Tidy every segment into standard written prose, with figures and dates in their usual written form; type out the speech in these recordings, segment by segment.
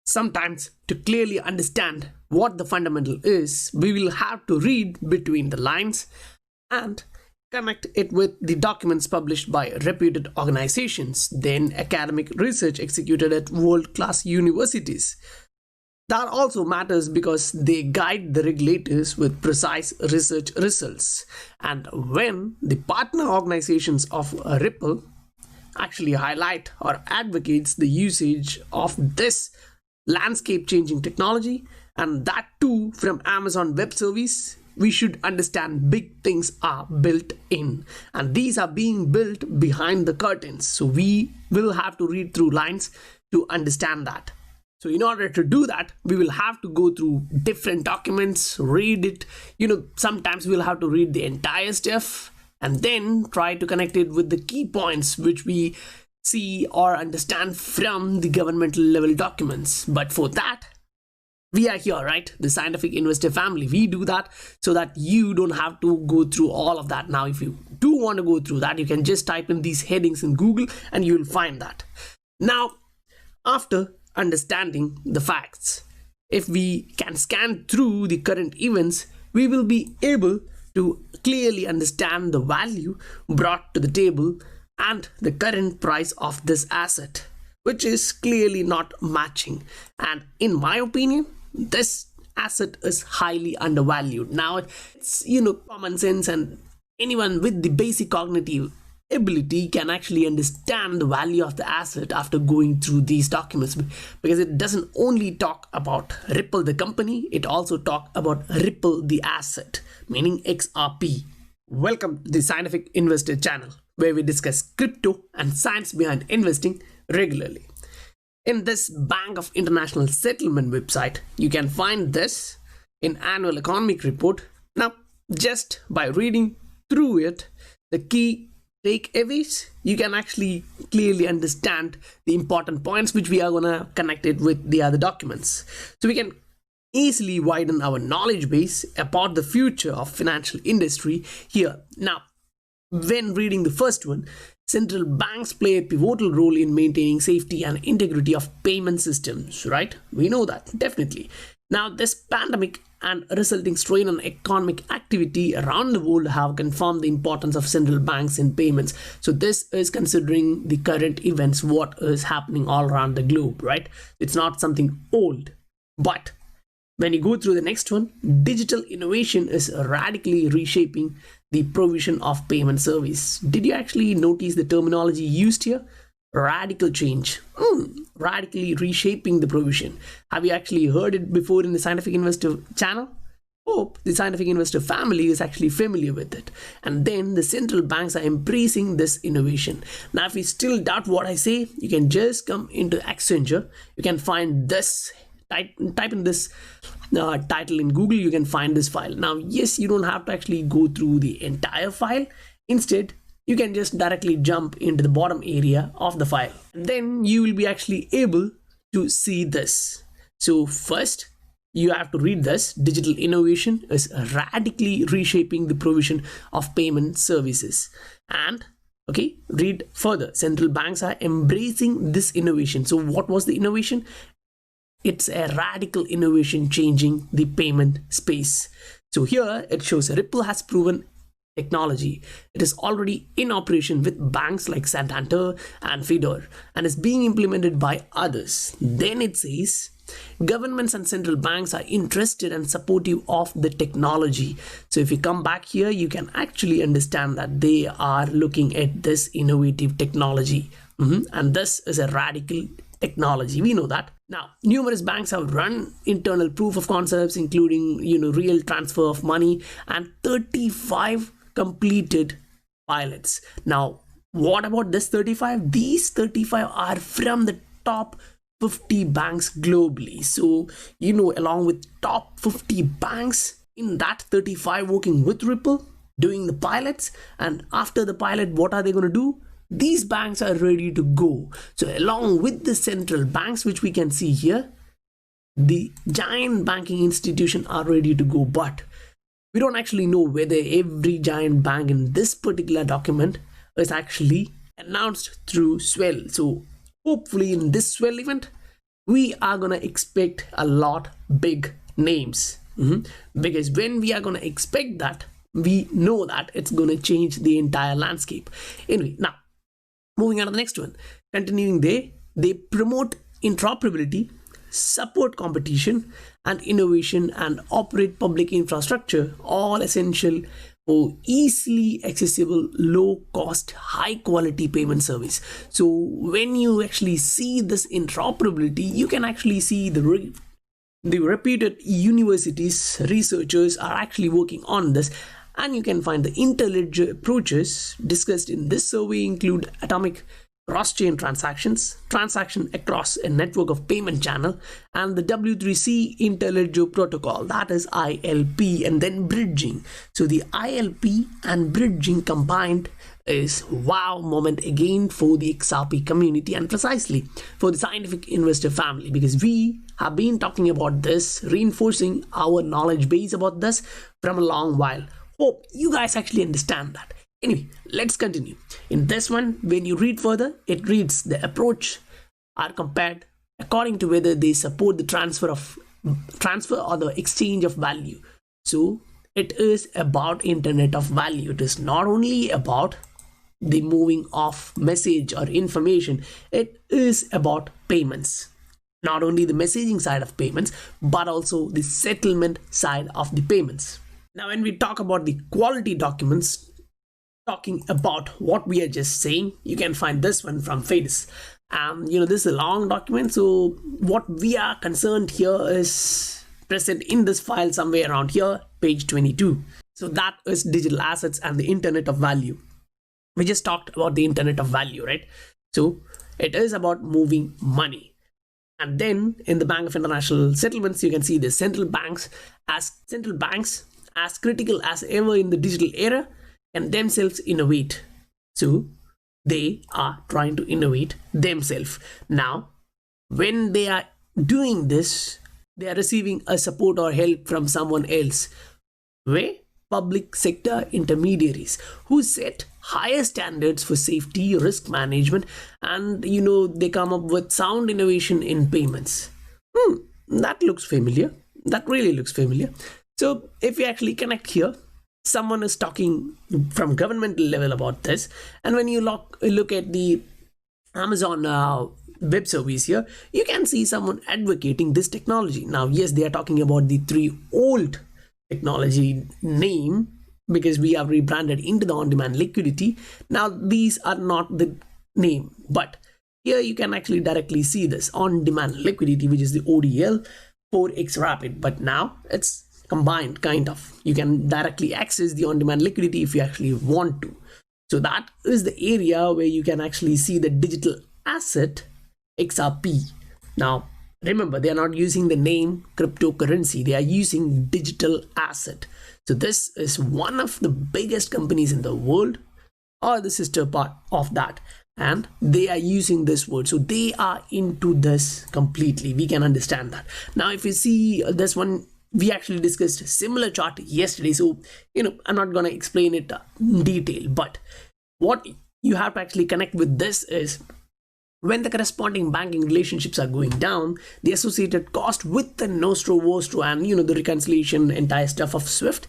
Sometimes, to clearly understand what the fundamental is, we will have to read between the lines and connect it with the documents published by reputed organizations, then academic research executed at world-class universities. That also matters because they guide the regulators with precise research results. And when the partner organizations of Ripple actually highlight or advocates the usage of this landscape changing technology, and that too from Amazon Web Service, we should understand big things are built in, and these are being built behind the curtains. So we will have to read through lines to understand that. So in order to do that, we will have to go through different documents, read it. Sometimes we'll have to read the entire stuff and then try to connect it with the key points which we see or understand from the governmental level documents. But for that, we are here, right? The scientific investor family. We do that so that you don't have to go through all of that. Now, if you do want to go through that, you can just type in these headings in Google and you will find that. Now, after understanding the facts, if we can scan through the current events, we will be able to clearly understand the value brought to the table and the current price of this asset, which is clearly not matching. And in my opinion, this asset is highly undervalued. Now, it's common sense, and anyone with the basic cognitive ability can actually understand the value of the asset after going through these documents, because it doesn't only talk about Ripple the company, it also talk about Ripple the asset, meaning XRP. Welcome to the Scientific Investor channel, where we discuss crypto and science behind investing regularly. In this Bank of International Settlement website, you can find this in annual economic report. Now, just by reading through it, the key takeaways, you can actually clearly understand the important points which we are going to connect it with the other documents. So we can easily widen our knowledge base about the future of financial industry here. Now, when reading the first one, central banks play a pivotal role in maintaining safety and integrity of payment systems, right? We know that, definitely. Now, this pandemic and resulting strain on economic activity around the world have confirmed the importance of central banks in payments. So this is considering the current events, what is happening all around the globe, right? It's not something old. But when you go through the next one, digital innovation is radically reshaping the provision of payment service. Did you actually notice the terminology used here? Radical change, radically reshaping the provision. Have you actually heard it before in the Scientific Investor channel? Hope the Scientific Investor family is actually familiar with it. And then the central banks are embracing this innovation. Now, if you still doubt what I say, you can just come into Accenture. You can find this, type in this title in Google, you can find this file. Now, yes, you don't have to actually go through the entire file. Instead, you can just directly jump into the bottom area of the file. And then you will be actually able to see this. So first, you have to read this. Digital innovation is radically reshaping the provision of payment services. And okay, read further. Central banks are embracing this innovation. So what was the innovation? It's a radical innovation changing the payment space. So here it shows Ripple has proven technology. It is already in operation with banks like Santander and Fedor and is being implemented by others. Then it says governments and central banks are interested and supportive of the technology. So if you come back here, you can actually understand that they are looking at this innovative technology. And this is a radical technology. We know that. Now, numerous banks have run internal proof of concepts, including real transfer of money, and 35 completed pilots. Now, what about this 35? These 35 are from the top 50 banks globally. So, along with top 50 banks in that 35 working with Ripple, doing the pilots, and after the pilot, what are they going to do? These banks are ready to go. So along with the central banks, which we can see here, the giant banking institutions are ready to go. But we don't actually know whether every giant bank in this particular document is actually announced through Swell. So hopefully in this Swell event, we are gonna expect a lot big names. Because when we are gonna expect that, we know that it's gonna change the entire landscape. Anyway, now moving on to the next one. Continuing, they promote interoperability, support competition and innovation, and operate public infrastructure, all essential for easily accessible, low cost, high quality payment service. So when you actually see this interoperability, you can actually see the reputed universities, researchers are actually working on this, and you can find the interledger approaches discussed in this survey include atomic cross-chain transaction across a network of payment channel, and the W3C interledger protocol, that is ILP, and then bridging. So the ILP and bridging combined is wow moment again for the XRP community, and precisely for the scientific investor family, because we have been talking about this, reinforcing our knowledge base about this from a long while. Hope you guys actually understand that. Anyway, let's continue. In this one, when you read further, it reads the approach are compared according to whether they support the transfer or the exchange of value. So it is about internet of value. It is not only about the moving of message or information, it is about payments. Not only the messaging side of payments, but also the settlement side of the payments. Now, when we talk about the quality documents, talking about what we are just saying, you can find this one from BIS. This is a long document, so what we are concerned here is present in this file somewhere around here, page 22. So that is digital assets and the internet of value. We just talked about the internet of value, right? So it is about moving money. And then in the Bank of International Settlements, you can see the central banks as critical as ever in the digital era, and themselves innovate. So they are trying to innovate themselves. Now, when they are doing this, they are receiving a support or help from someone else. Where? Public sector intermediaries who set higher standards for safety, risk management, and they come up with sound innovation in payments. That looks familiar. That really looks familiar. So if we actually connect here, someone is talking from governmental level about this, and when you look at the Amazon web service here, you can see someone advocating this technology. Now, yes, they are talking about the 3 old technology name, because we have rebranded into the on-demand liquidity. Now, these are not the name, but here you can actually directly see this on-demand liquidity, which is the ODL for XRP, but now it's combined, kind of. You can directly access the on-demand liquidity if you actually want to. So that is the area where you can actually see the digital asset XRP. Now remember, they are not using the name cryptocurrency, they are using digital asset. So this is one of the biggest companies in the world, or the sister part of that, and they are using this word. So they are into this completely. We can understand that. Now if you see this one, we actually discussed a similar chart yesterday, so I'm not going to explain it in detail, but what you have to actually connect with this is when the corresponding banking relationships are going down, the associated cost with the Nostro Vostro and the reconciliation entire stuff of Swift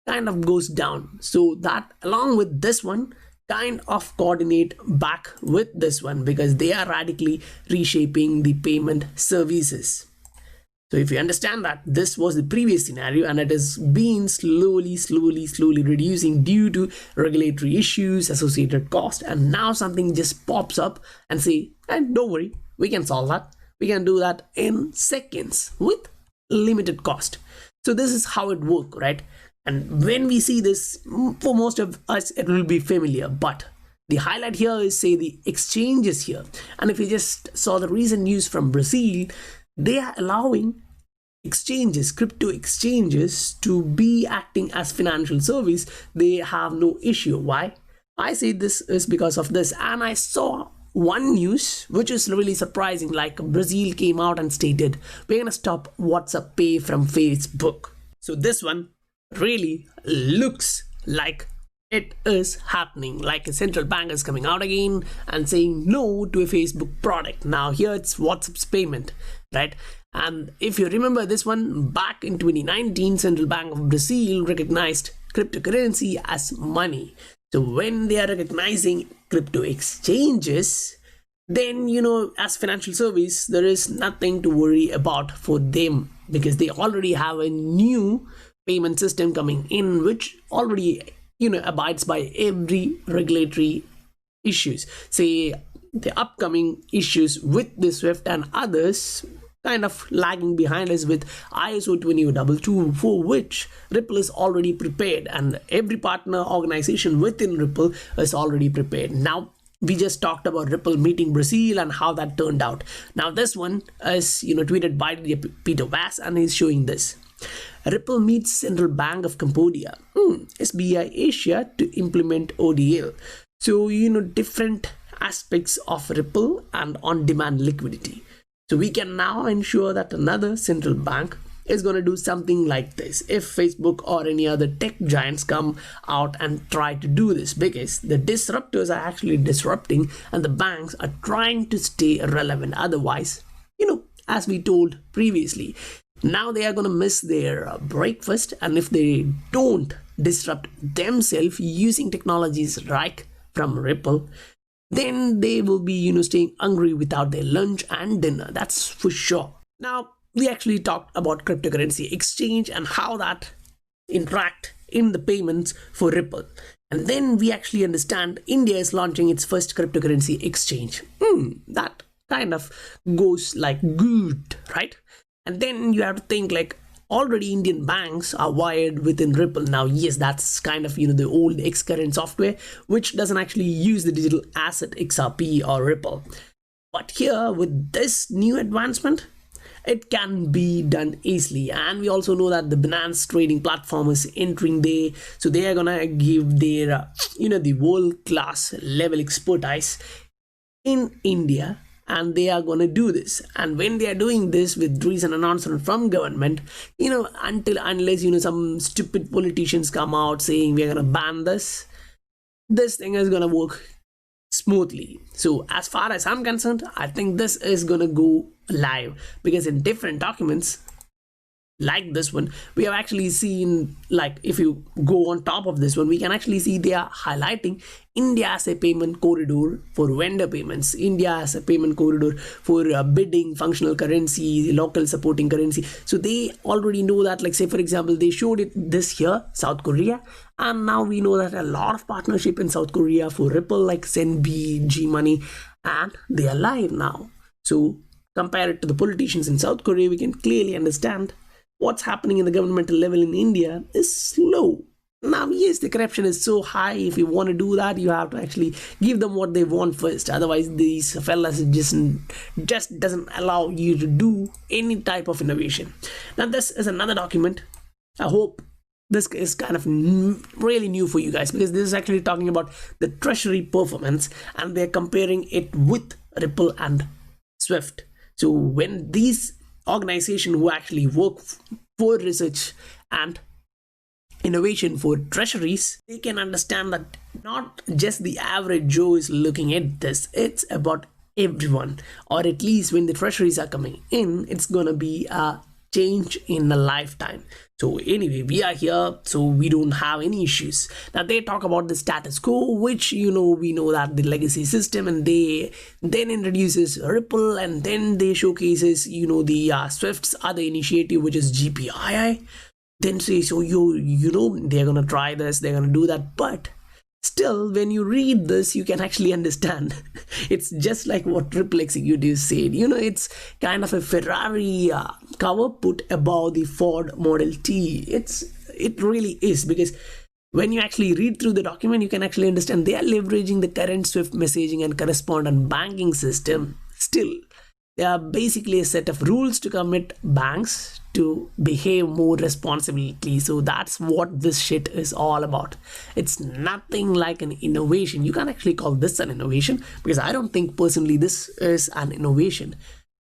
kind of goes down. So that along with this one kind of coordinate back with this one, because they are radically reshaping the payment services. So if you understand that this was the previous scenario and it is being slowly reducing due to regulatory issues, associated cost, and now something just pops up and say, don't worry, we can solve that. We can do that in seconds with limited cost. So this is how it works, right? And when we see this, for most of us, it will be familiar, but the highlight here is, say, the exchanges here. And if you just saw the recent news from Brazil, they are allowing exchanges, crypto exchanges, to be acting as financial service. They have no issue. Why? I say this is because of this. And I saw one news which is really surprising, like Brazil came out and stated, we're gonna stop WhatsApp Pay from Facebook. So this one really looks like it is happening. Like a central bank is coming out again and saying no to a Facebook product. Now here it's WhatsApp's payment, right? And if you remember this one, back in 2019, Central Bank of Brazil recognized cryptocurrency as money. So when they are recognizing crypto exchanges, then, as financial service, there is nothing to worry about for them, because they already have a new payment system coming in, which already, abides by every regulatory issues. Say the upcoming issues with the Swift and others kind of lagging behind us with ISO 20022, for which Ripple is already prepared, and every partner organization within Ripple is already prepared. Now we just talked about Ripple meeting Brazil and how that turned out. Now this one is tweeted by Peter Vass, and he's showing this. Ripple meets Central Bank of Cambodia, SBI Asia to implement ODL. So different aspects of Ripple and on-demand liquidity. So we can now ensure that another central bank is going to do something like this if Facebook or any other tech giants come out and try to do this, because the disruptors are actually disrupting and the banks are trying to stay relevant. Otherwise, as we told previously, now they are going to miss their breakfast, and if they don't disrupt themselves using technologies right from Ripple, then they will be, staying hungry without their lunch and dinner. That's for sure. Now, we actually talked about cryptocurrency exchange and how that interact in the payments for Ripple. And then we actually understand India is launching its first cryptocurrency exchange. That kind of goes like good, right? And then you have to think like, already Indian banks are wired within Ripple. Now, yes, that's kind of, the old Xcurrent software, which doesn't actually use the digital asset XRP or Ripple. But here, with this new advancement, it can be done easily. And we also know that the Binance trading platform is entering there. So they are going to give their, the world-class level expertise in India, and they are going to do this. And when they are doing this with recent announcement from government, unless some stupid politicians come out saying we're going to ban this thing is going to work smoothly. So as far as I'm concerned, I think this is going to go live, because in different documents like this one, we have actually seen, like if you go on top of this one, we can actually see they are highlighting India as a payment corridor for vendor payments, India as a payment corridor for bidding, functional currency, local supporting currency. So they already know that, like say for example, they showed it this here, South Korea, and now we know that a lot of partnership in South Korea for Ripple, like Senbi, G-Money, and they are live now. So compare it to the politicians in South Korea, we can clearly understand what's happening in the governmental level in India is slow. Now, yes, the corruption is so high. If you want to do that, you have to actually give them what they want first. Otherwise, these fellas just doesn't allow you to do any type of innovation. Now, this is another document. I hope this is kind of really new for you guys, because this is actually talking about the Treasury Performance, and they're comparing it with Ripple and Swift. So when these organizations who actually work for research and innovation for treasuries, they can understand that not just the average Joe is looking at this, it's about everyone, or at least when the treasuries are coming in, it's gonna be a change in a lifetime. So anyway, we are here, so we don't have any issues. Now they talk about the status quo, which we know that the legacy system, and they then introduces Ripple, and then they showcases the Swift's other initiative, which is GPII. Then say, so they're gonna try this, they're gonna do that, but still, when you read this, you can actually understand it's just like what Ripple executives said. It's kind of a Ferrari cover put above the Ford Model T. It really is, because when you actually read through the document, you can actually understand they are leveraging the current Swift messaging and correspondent banking system. Still, they are basically a set of rules to commit banks to behave more responsibly. So that's what this shit is all about. It's nothing like an innovation. You can't actually call this an innovation, because I don't think personally this is an innovation.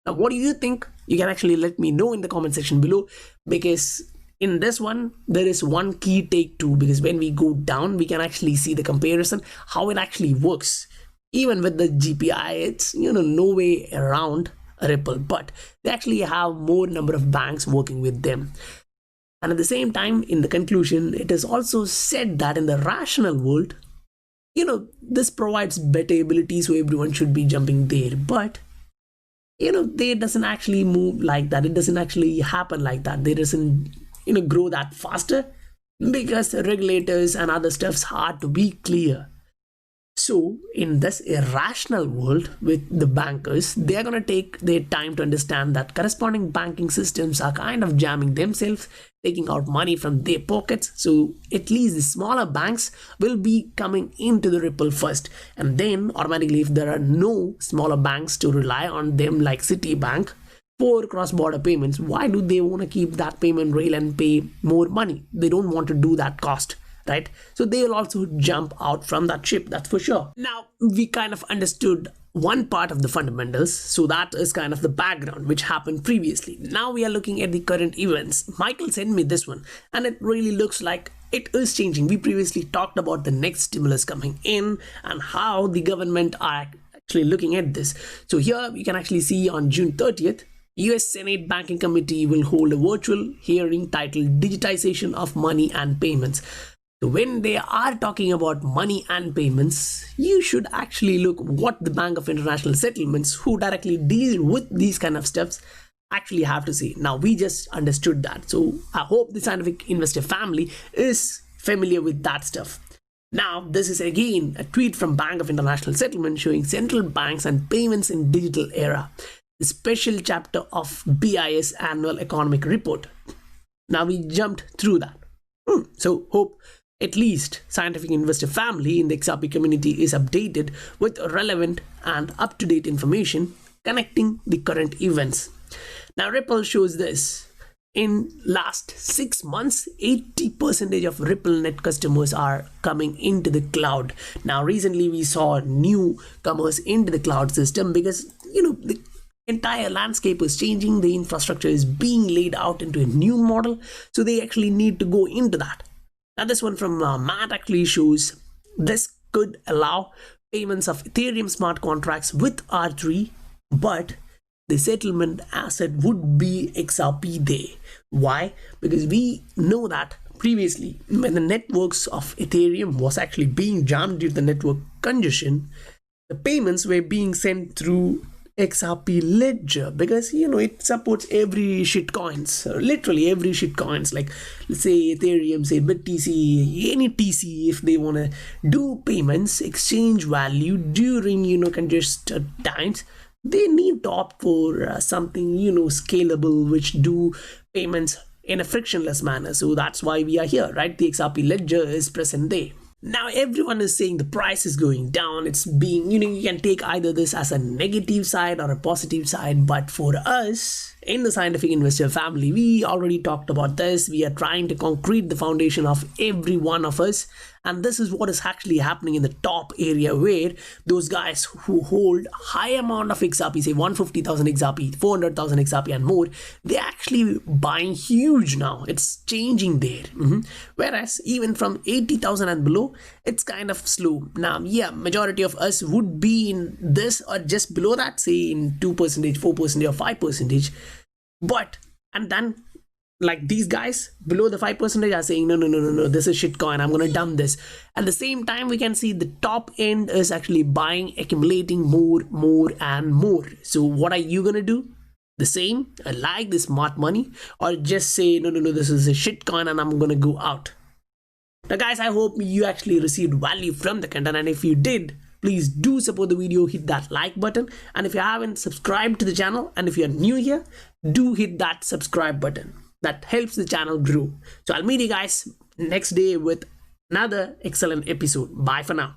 Now, what do you think? You can actually let me know in the comment section below, because in this one, there is one key take too, because when we go down, we can actually see the comparison, how it actually works. Even with the GPI, it's no way around Ripple, but they actually have more number of banks working with them. And at the same time, in the conclusion, it is also said that in the rational world, this provides better ability, so everyone should be jumping there. But they doesn't actually move like that. It doesn't actually happen like that. They doesn't grow that faster, because regulators and other stuff's hard to be clear. So in this irrational world with the bankers, they are going to take their time to understand that corresponding banking systems are kind of jamming themselves, taking out money from their pockets. So at least the smaller banks will be coming into the Ripple first, and then automatically, if there are no smaller banks to rely on them like Citibank for cross-border payments, why do they want to keep that payment rail and pay more money? They don't want to do that cost, right? So they will also jump out from that ship, that's for sure. Now, we kind of understood one part of the fundamentals, so that is kind of the background which happened previously. Now we are looking at the current events. Michael sent me this one, and it really looks like it is changing. We previously talked about the next stimulus coming in and how the government are actually looking at this. So here we can actually see on June 30th, US Senate Banking Committee will hold a virtual hearing titled Digitization of Money and Payments. So when they are talking about money and payments, you should actually look what the Bank of International Settlements, who directly deal with these kind of steps, actually have to say. Now, we just understood that. So I hope the scientific investor family is familiar with that stuff. Now, this is again a tweet from Bank of International Settlement showing central banks and payments in digital era, the special chapter of BIS annual economic report. Now we jumped through that. So hope at least scientific investor family in the XRP community is updated with relevant and up-to-date information connecting the current events. Now Ripple shows this. In last 6 months, 80% of Ripple net customers are coming into the cloud. Now recently we saw newcomers into the cloud system because the entire landscape is changing, the infrastructure is being laid out into a new model, so they actually need to go into that. Now this one from Matt actually shows this could allow payments of Ethereum smart contracts with R3, but the settlement asset would be XRP there. Why? Because we know that previously when the networks of Ethereum was actually being jammed due to the network congestion, the payments were being sent through XRP ledger, because it supports every shitcoins, literally every shitcoins, like let's say Ethereum, say BitTC, any TC, if they want to do payments, exchange value during congested times, they need to opt for something scalable, which do payments in a frictionless manner. So that's why we are here, right? The XRP ledger is present there. Now everyone is saying the price is going down. It's being, you can take either this as a negative side or a positive side. But for us in the scientific investor family, we already talked about this. We are trying to concrete the foundation of every one of us. And this is what is actually happening in the top area, where those guys who hold high amount of XRP, say 150,000 XRP, 400,000 XRP and more, they're actually buying huge now. It's changing there. Whereas even from 80,000 and below, it's kind of slow. Now, yeah, majority of us would be in this or just below that, say in 2%, 4% or 5%. But, and then like these guys below the 5% are saying no, this is shitcoin, I'm gonna dump this. At the same time, we can see the top end is actually buying, accumulating more and more. So what are you gonna do? The same, like the smart money, or just say no, this is a shitcoin and I'm gonna go out? Now guys, I hope you actually received value from the content, and if you did, please do support the video, hit that like button, and if you haven't subscribed to the channel and if you're new here, do hit that subscribe button. That helps the channel grow. So I'll meet you guys next day with another excellent episode. Bye for now.